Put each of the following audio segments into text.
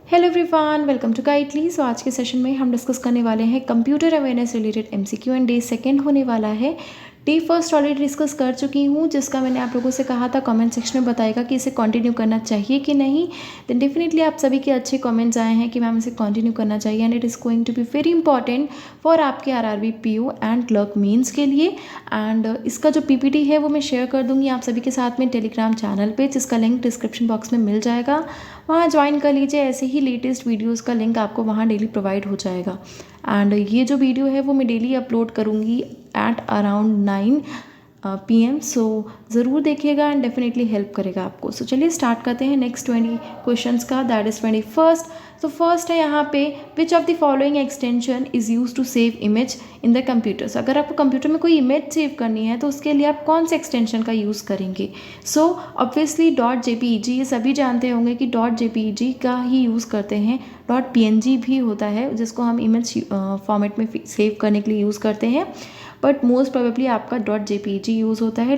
Hello everyone, welcome to Guidely. So आज के session में हम डिस्कस करने वाले हैं computer awareness related MCQ and day second होने वाला है। डे फर्स्ट ऑलरेडी डिस्कस कर चुकी हूँ, जिसका मैंने आप लोगों से कहा था कमेंट सेक्शन में बताएगा कि इसे कंटिन्यू करना चाहिए कि नहीं। देन डेफिनेटली आप सभी के अच्छे कमेंट्स आए हैं कि मैम इसे कंटिन्यू करना चाहिए and it is going to be very important for आपके RRB PO and clerk mains के लिए। एंड इसका जो पीपीटी है वो मैं शेयर कर दूँगी आप सभी के साथ में टेलीग्राम चैनल पे, जिसका लिंक डिस्क्रिप्शन बॉक्स में मिल जाएगा। वहाँ ज्वाइन कर लीजिए, ऐसे ही लेटेस्ट वीडियोस का लिंक आपको वहाँ डेली प्रोवाइड हो जाएगा। एंड ये जो वीडियो है वो मैं डेली अपलोड करूँगी एट अराउंड 9 PM। सो ज़रूर देखिएगा एंड डेफिनेटली हेल्प करेगा आपको। सो चलिए स्टार्ट करते हैं नेक्स्ट 20 क्वेश्चंस का, दैट इज़ 21st। तो फर्स्ट है यहाँ पे, which of the following extension is use to save image in the computer. So अगर आपको कंप्यूटर में कोई इमेज सेव करनी है तो उसके लिए आप कौन से एक्सटेंशन का यूज़ करेंगे। सो ऑब्वियसली .jpeg, ये सभी जानते होंगे कि .jpeg का ही यूज़ करते हैं। .png भी होता है जिसको हम इमेज फॉर्मेट में सेव करने के लिए यूज़ करते हैं, बट मोस्ट प्रोबेबली आपका .jpeg यूज़ होता है,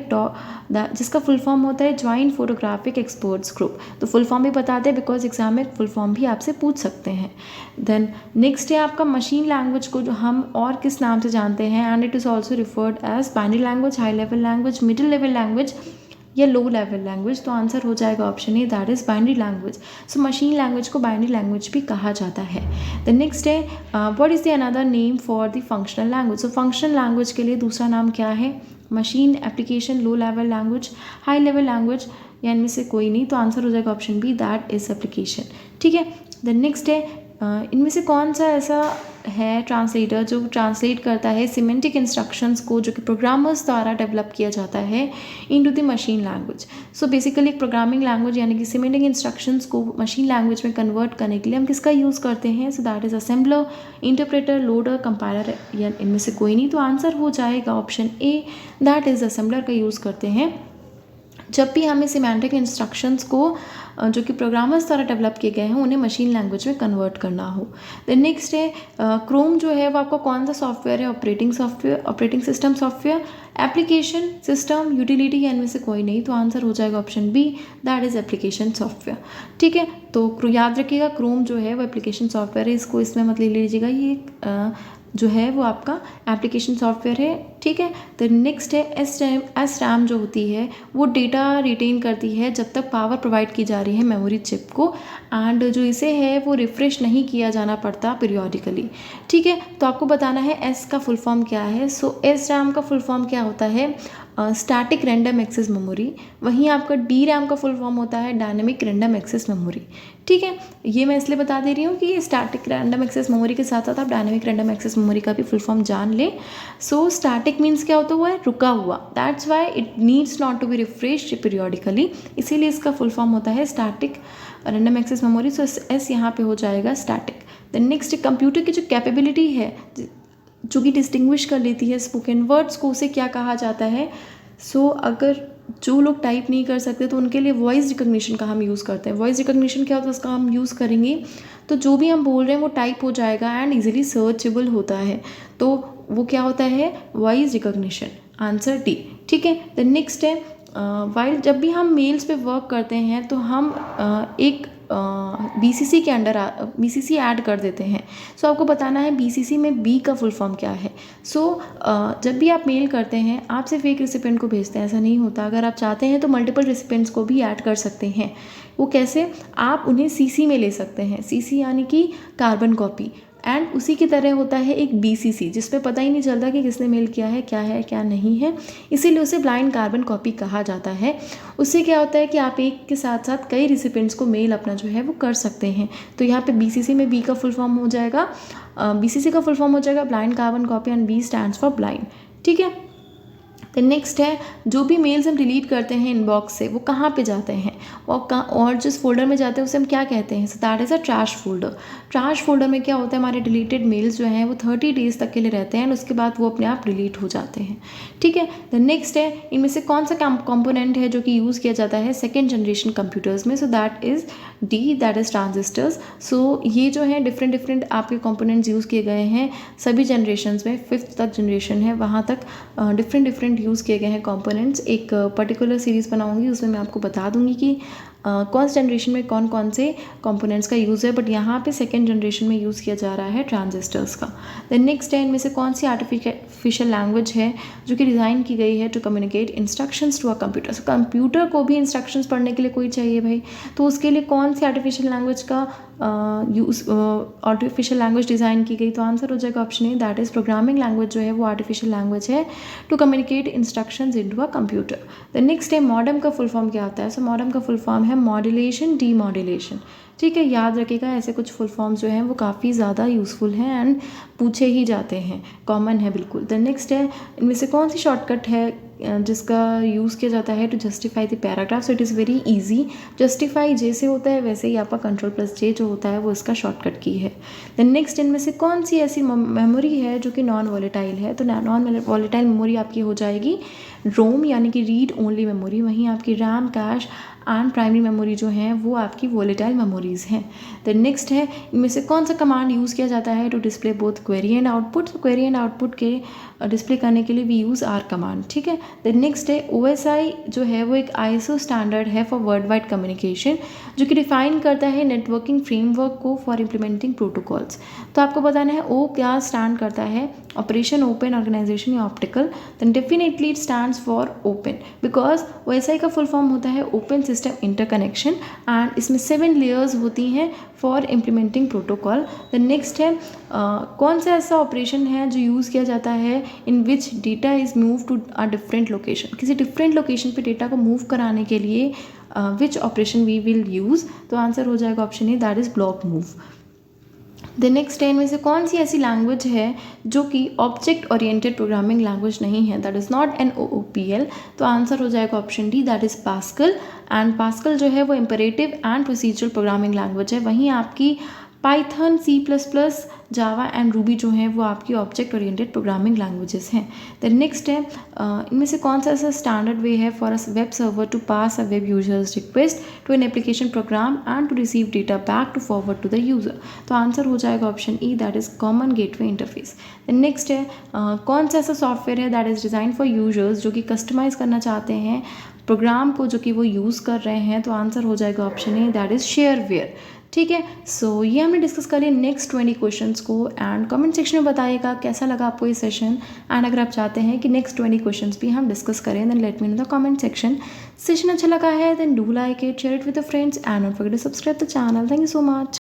जिसका फुल फॉर्म होता है ज्वाइंट फोटोग्राफिक एक्सपर्ट्स ग्रुप। तो फुल फॉर्म भी बता दें बिकॉज एग्जाम में फुल फॉर्म भी आपसे पूछ सकते हैं। देन नेक्स्ट है आपका मशीन लैंग्वेज को जो हम और किस नाम से जानते हैं, and it is also referred as binary language, high level language, middle level language या लो लेवल लैंग्वेज। तो आंसर हो जाएगा option A, that is binary language. So machine language को बाइनरी लैंग्वेज भी कहा जाता है। द नेक्स्ट है, what is the another name for the functional language. So functional language के लिए दूसरा नाम क्या है। Machine, application, low level language, high level language, या इनमें से कोई नहीं। तो आंसर हो जाएगा option B, that is application. ठीक है। द नेक्स्ट है, इनमें से कौन सा ऐसा है ट्रांसलेटर जो ट्रांसलेट करता है सिमेंटिक इंस्ट्रक्शंस को जो कि प्रोग्रामर्स द्वारा डेवलप किया जाता है into the machine language. So basically एक प्रोग्रामिंग लैंग्वेज यानी कि सिमेंटिक इंस्ट्रक्शंस को मशीन लैंग्वेज में कन्वर्ट करने के लिए हम किसका यूज़ करते हैं। सो that is assembler, interpreter, loader, compiler, या इनमें से कोई नहीं। तो आंसर हो जाएगा option A, that is assembler का यूज़ करते हैं जब भी हमें सिमेंटिक इंस्ट्रक्शंस को जो कि प्रोग्रामर्स द्वारा डेवलप किए गए हैं उन्हें मशीन लैंग्वेज में कन्वर्ट करना हो। देन नेक्स्ट है, क्रोम जो है वो आपका कौन सा सॉफ्टवेयर है। Operating software, operating system software, application, system, utility, या इनमें से कोई नहीं। तो आंसर हो जाएगा option B, that is application software. ठीक है। तो याद रखिएगा क्रोम जो है वो एप्लीकेशन सॉफ्टवेयर है, इसको इसमें मत ले लीजिएगा, ये जो है वो आपका एप्लीकेशन सॉफ्टवेयर है। ठीक है। तो नेक्स्ट है, एस रैम जो होती है वो डेटा रिटेन करती है जब तक पावर प्रोवाइड की जा रही है मेमोरी चिप को, एंड जो इसे है वो रिफ़्रेश नहीं किया जाना पड़ता पीरियोडिकली। ठीक है। तो आपको बताना है एस का फुल फॉर्म क्या है। सो एस रैम का फुल फॉर्म क्या होता है, स्टैटिक रैंडम एक्सेस मेमोरी। वहीं आपका डी रैम का फुल फॉर्म होता है डायनेमिक रैंडम एक्सेस मेमोरी। ठीक है। ये मैं इसलिए बता दे रही हूँ कि स्टैटिक रैंडम एक्सेस मेमोरी के साथ साथ आप डायनेमिक रैंडम एक्सेस मेमोरी का भी फुल फॉर्म जान लें। सो स्टैटिक मीन्स क्या होता हुआ है, रुका हुआ, that's why it needs not to be refreshed periodically, इसीलिए इसका फुल फॉर्म होता है static random access memory. So S यहाँ पे हो जाएगा स्टैटिक। देन नेक्स्ट, कंप्यूटर की जो कैपेबिलिटी है जो कि डिस्टिंग्विश कर लेती है स्पोकन वर्ड्स को, उसे क्या कहा जाता है। सो अगर जो लोग टाइप नहीं कर सकते तो उनके लिए वॉइस रिकग्निशन का हम यूज़ करते हैं। वॉइस रिकग्निशन क्या होता है, उसका हम यूज़ करेंगे तो जो भी हम बोल रहे हैं वो टाइप हो जाएगा एंड इजीली सर्चेबल होता है। तो वो क्या होता है, वॉइस रिकग्निशन। Answer D. ठीक है। द नेक्स्ट है, वाइल जब भी हम मेल्स पे वर्क करते हैं तो हम एक BCC के अंडर BCC ऐड कर देते हैं। सो आपको बताना है BCC में B का फुल फॉर्म क्या है। सो जब भी आप मेल करते हैं आप सिर्फ एक रेसिपिएंट को भेजते हैं, ऐसा नहीं होता। अगर आप चाहते हैं तो मल्टीपल रेसिपिएंट्स को भी ऐड कर सकते हैं। वो कैसे, आप उन्हें CC में ले सकते हैं। CC यानी कि कार्बन कॉपी, एंड उसी की तरह होता है एक BCC जिसपे पता ही नहीं चलता कि किसने मेल किया है क्या नहीं है, इसीलिए उसे ब्लाइंड कार्बन कॉपी कहा जाता है। उससे क्या होता है कि आप एक के साथ साथ कई रिसिपेंट्स को मेल अपना जो है वो कर सकते हैं। तो यहाँ पे BCC में B का फुल फॉर्म हो जाएगा, BCC का फुल फॉर्म हो जाएगा blind carbon copy and B stands for blind. ठीक है। तो नेक्स्ट है, जो भी मेल्स हम डिलीट करते हैं इनबॉक्स से वो कहाँ पे जाते हैं और जिस फोल्डर में जाते हैं उसे हम क्या कहते हैं। सो that is a trash folder. Trash folder में क्या होता है, हमारे डिलीटेड मेल्स जो हैं वो 30 डेज़ तक के लिए रहते हैं और उसके बाद वो अपने आप डिलीट हो जाते हैं। ठीक है। द नेक्स्ट है, इनमें से कौन सा कंपोनेंट है जो कि यूज़ किया जाता है सेकेंड जनरेशन कंप्यूटर्स में। So that is D, that is transistors. So ये जो है डिफरेंट आपके कंपोनेंट्स यूज़ किए गए हैं सभी जनरेशन में, 5th तक जनरेशन है वहाँ तक डिफरेंट यूज़ किए गए हैं कंपोनेंट्स। एक पर्टिकुलर सीरीज़ बनाऊंगी उसमें मैं आपको बता दूंगी कि कौन सी जनरेशन में कौन कौन से कंपोनेंट्स का यूज़ है, बट यहाँ पे सेकेंड जनरेशन में यूज़ किया जा रहा है ट्रांजिस्टर्स का। देन नेक्स्ट है, इनमें से कौन सी आर्टिफिशियल लैंग्वेज है जो कि डिज़ाइन की गई है to communicate instructions to a computer. So computer को भी इंस्ट्रक्शंस पढ़ने के लिए कोई चाहिए भाई, तो उसके लिए कौन सी आर्टिफिशियल लैंग्वेज का आर्टिफिशियल लैंग्वेज डिज़ाइन की गई, तो आंसर हो जाएगा option A, that is programming language जो है वो आर्टिफिशियल लैंग्वेज है to communicate instructions into a computer. The next है, मॉडेम का फुल फॉर्म क्या होता है। सो मॉडेम का फुल फॉर्म है मॉड्यूलेशन डीमॉड्यूलेशन। ठीक है, याद रखिएगा, ऐसे कुछ फुल फॉर्म्स जो हैं वो काफ़ी ज़्यादा यूज़फुल हैं एंड पूछे ही जाते हैं, कॉमन है बिल्कुल। द नेक्स्ट है, इनमें से कौन सी शॉर्टकट है जिसका यूज़ किया जाता है to justify the paragraph. So it is very easy, justify जैसे होता है वैसे ही आपका कंट्रोल+J जो होता है वो इसका शॉर्टकट की है। देन नेक्स्ट, इनमें से कौन सी ऐसी मेमोरी है जो कि नॉन वॉलेटाइल है, तो नॉन वॉलेटाइल मेमोरी आपकी हो जाएगी रोम यानी कि रीड ओनली मेमोरी। वहीं आपकी RAM, cash and primary memory जो हैं वो आपकी वॉलेटाइल मेमोरीज़ हैं। देन नेक्स्ट है, इनमें से कौन सा कमांड यूज़ किया जाता है to display both query and output. तो क्वेरी एंड आउटपुट के डिस्प्ले करने के लिए वी यूज़ आर कमांड। ठीक है, देन नेक्स्ट है, OSI जो है वो एक ISO स्टैंडर्ड है फॉर वर्ल्ड वाइड कम्युनिकेशन जो कि डिफाइन करता है नेटवर्किंग फ्रेमवर्क को फॉर इम्प्लीमेंटिंग प्रोटोकॉल्स। तो आपको बताना है O क्या स्टैंड करता है, ऑपरेशन, ओपन, ऑर्गेनाइजेशन या optical. Then definitely it stands for open, because OSI का फुल फॉर्म होता है ओपन सिस्टम इंटरकनेक्शन एंड इसमें 7 लेयर्स होती हैं for implementing protocol. Then next है, कौन सा ऐसा ऑपरेशन है जो यूज़ किया जाता है in which data is move to a different location. किसी डिफरेंट लोकेशन पे डेटा को मूव कराने के लिए which operation we will use, तो आंसर हो जाएगा option A, that is block move. The next 10 में से कौन सी ऐसी लैंग्वेज है जो कि ऑब्जेक्ट ओरिएंटेड प्रोग्रामिंग लैंग्वेज नहीं है, that is not an OOPL, तो आंसर हो जाएगा option D, that is Pascal. And Pascal जो है वो imperative and procedural programming language है। वहीं आपकी Python, C++, Java and Ruby जो हैं वो आपकी ऑब्जेक्ट ओरिएंटेड प्रोग्रामिंग लैंग्वेजेस हैं। देन नेक्स्ट है, इनमें से कौन सा ऐसा स्टैंडर्ड वे है for a web server to pass a web users request to an application programme and to receive data back to forward to the user, तो answer हो जाएगा option E, that is common gateway interface. Then next है, कौन सा ऐसा software है that is design for users जो कि कस्टमाइज़ करना चाहते हैं प्रोग्राम को जो कि वो यूज़ कर रहे हैं, तो आंसर हो जाएगा option A, that is shareware. ठीक है, सो ये हमने डिस्कस कर लिया नेक्स्ट 20 क्वेश्चंस को एंड कमेंट सेक्शन में बताइएगा कैसा लगा आपको ये सेशन। एंड अगर आप चाहते हैं कि नेक्स्ट 20 क्वेश्चंस भी हम डिस्कस करें, then let me know the comment section. Session अच्छा लगा है then do like it, share it with the friends and not forget to subscribe the channel. Thank you so much.